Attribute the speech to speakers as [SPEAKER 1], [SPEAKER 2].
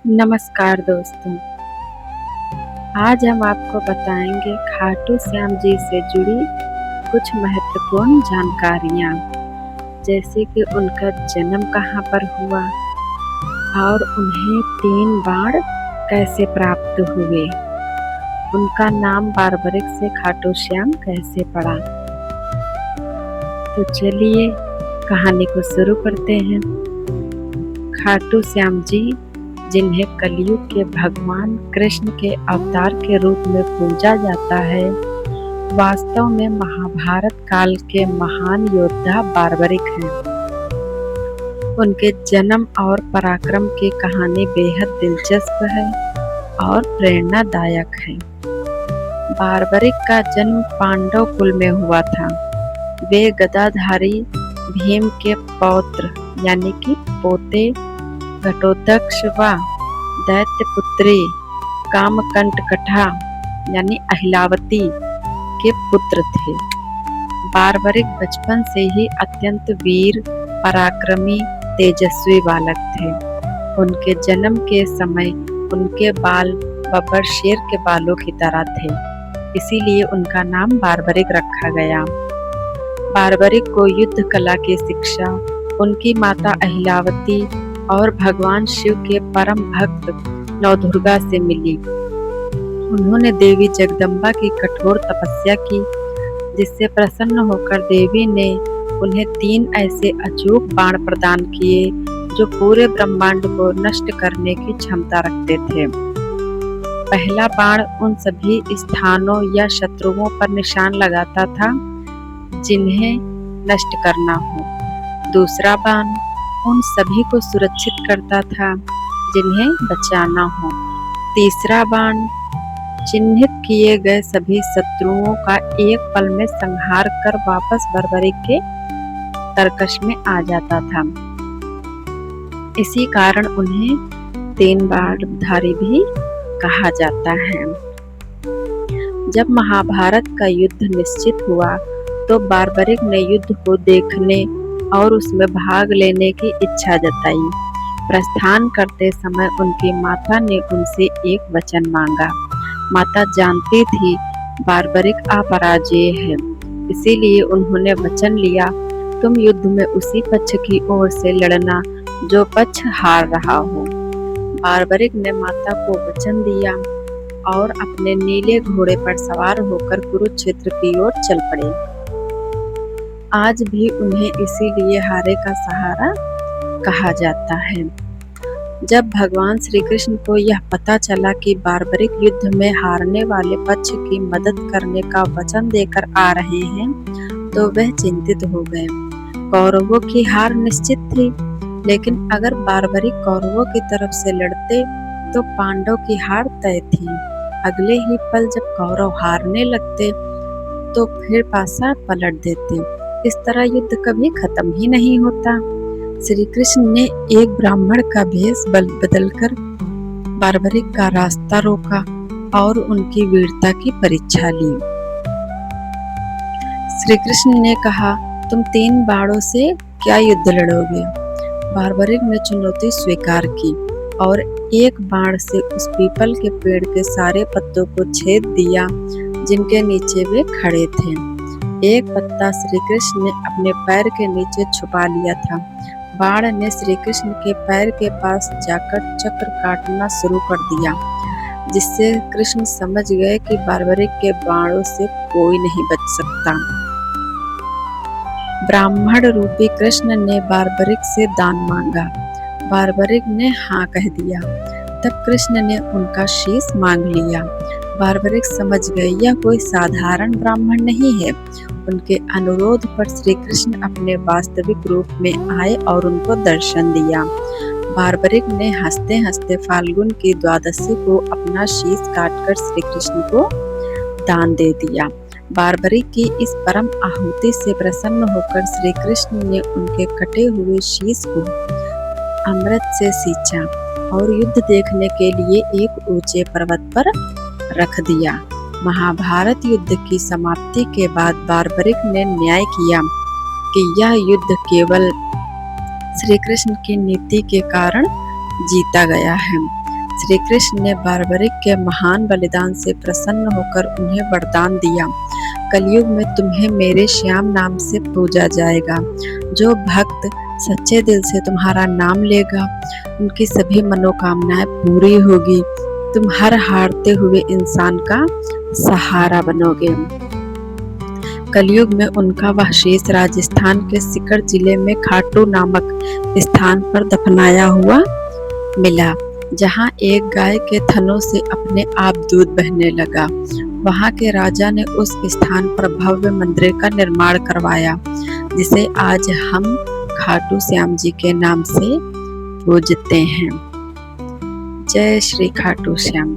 [SPEAKER 1] नमस्कार दोस्तों। आज हम आपको बताएंगे खाटू श्याम जी से जुड़ी कुछ महत्वपूर्ण जानकारियाँ, जैसे कि उनका जन्म कहाँ पर हुआ और उन्हें 3 बाण कैसे प्राप्त हुए, उनका नाम बारबरिक से खाटू श्याम कैसे पड़ा। तो चलिए कहानी को शुरू करते हैं। खाटू श्याम जी, जिन्हें कलयुग के भगवान कृष्ण के अवतार के रूप में पूजा जाता है, वास्तव में महाभारत काल के महान योद्धा बारबरिक हैं। उनके जन्म और पराक्रम की कहानी बेहद दिलचस्प है और प्रेरणादायक है। बारबरिक का जन्म पांडव कुल में हुआ था। वे गदाधारी भीम के पौत्र यानी कि पोते घटोत्कच व दैत्यपुत्री कामकंटकठा यानी अहिलावती के पुत्र थे। बारबरिक बचपन से ही अत्यंत वीर, पराक्रमी, तेजस्वी बालक थे। उनके जन्म के समय उनके बाल बब्बर शेर के बालों की तरह थे, इसीलिए उनका नाम बारबरिक रखा गया। बारबरिक को युद्ध कला की शिक्षा उनकी माता अहिलावती और भगवान शिव के परम भक्त नवदुर्गा से मिली। उन्होंने देवी जगदम्बा की कठोर तपस्या की, जिससे प्रसन्न होकर देवी ने उन्हें 3 ऐसे अचूक बाण प्रदान किए जो पूरे ब्रह्मांड को नष्ट करने की क्षमता रखते थे। पहला बाण उन सभी स्थानों या शत्रुओं पर निशान लगाता था जिन्हें नष्ट करना हो। दूसरा बाण उन सभी को सुरक्षित करता था जिन्हें बचाना हो। तीसरा बाण चिन्हित किए गए सभी शत्रुओं का एक पल में संहार कर वापस बारबरिक के तरकश में आ जाता था। इसी कारण उन्हें 3 बाणधारी भी कहा जाता है। जब महाभारत का युद्ध निश्चित हुआ तो बारबरिक ने युद्ध को देखने और उसमें भाग लेने की इच्छा जताई। प्रस्थान करते समय उनकी माता ने उनसे एक वचन मांगा। माता जानती थी बारबरिक अपराजेय है, इसीलिए उन्होंने वचन लिया, तुम युद्ध में उसी पक्ष की ओर से लड़ना जो पक्ष हार रहा हो। बारबरिक ने माता को वचन दिया और अपने नीले घोड़े पर सवार होकर कुरुक्षेत्र की ओर चल पड़े। आज भी उन्हें इसीलिए हारे का सहारा कहा जाता है। जब भगवान श्री कृष्ण को यह पता चला कि बारबरिक युद्ध में हारने वाले पक्ष की मदद करने का वचन देकर आ रहे हैं, तो वह चिंतित हो गए। कौरवों की हार निश्चित थी, लेकिन अगर बारबरिक कौरवों की तरफ से लड़ते तो पांडव की हार तय थी। अगले ही पल जब कौरव हारने लगते तो फिर पासा पलट देते। इस तरह युद्ध कभी खत्म ही नहीं होता। श्री कृष्ण ने एक ब्राह्मण का भेष बदलकर बारबरिक का रास्ता रोका और उनकी वीरता की परीक्षा ली। श्री कृष्ण ने कहा, तुम 3 बाणों से क्या युद्ध लड़ोगे? बारबरिक ने चुनौती स्वीकार की और एक बाण से उस पीपल के पेड़ के सारे पत्तों को छेद दिया जिनके नीचे वे खड़े थे। एक पत्ता श्री कृष्ण ने अपने पैर के नीचे छुपा लिया था। बाण ने श्री कृष्ण के पैर के पास जाकर चक्र काटना शुरू कर दिया, जिससे कृष्ण समझ गए कि बारबरिक के बाणों से कोई नहीं बच सकता। ब्राह्मण रूपी कृष्ण ने बारबरिक से दान मांगा। बारबरिक ने हाँ कह दिया। तब कृष्ण ने उनका शीश मांग लिया। बारबरिक समझ गए यह कोई साधारण ब्राह्मण नहीं है। उनके अनुरोध पर श्री कृष्ण अपने वास्तविक रूप में आए और उनको दर्शन दिया। बारबरिक ने हंसते हंसते फाल्गुन की द्वादशी को अपना शीश काटकर श्री कृष्ण को दान दे दिया। बारबरिक की इस परम आहुति से प्रसन्न होकर श्री कृष्ण ने उनके कटे हुए शीश को अमृत से सींचा और युद्ध देखने के लिए एक ऊंचे पर्वत पर रख दिया। महाभारत युद्ध की समाप्ति के बाद बारबरिक ने न्याय किया कि यह युद्ध केवल श्री कृष्ण की नीति के कारण जीता गया है। श्री कृष्ण ने बार्बरिक के महान बलिदान से प्रसन्न होकर उन्हें वरदान दिया, कलयुग में तुम्हें मेरे श्याम नाम से पूजा जाएगा। जो भक्त सच्चे दिल से तुम्हारा नाम लेगा उनकी सभी मनोकामनाएं पूरी होगी। तुम हर हारते हुए इंसान का सहारा बनोगे। कलयुग में उनका वह शेष राजस्थान के सीकर जिले में खाटू नामक स्थान पर दफनाया हुआ मिला, जहां एक गाय के थनों से अपने आप दूध बहने लगा। वहां के राजा ने उस स्थान पर भव्य मंदिर का निर्माण करवाया, जिसे आज हम खाटू श्याम जी के नाम से पूजते हैं। जय श्री खाटू श्याम।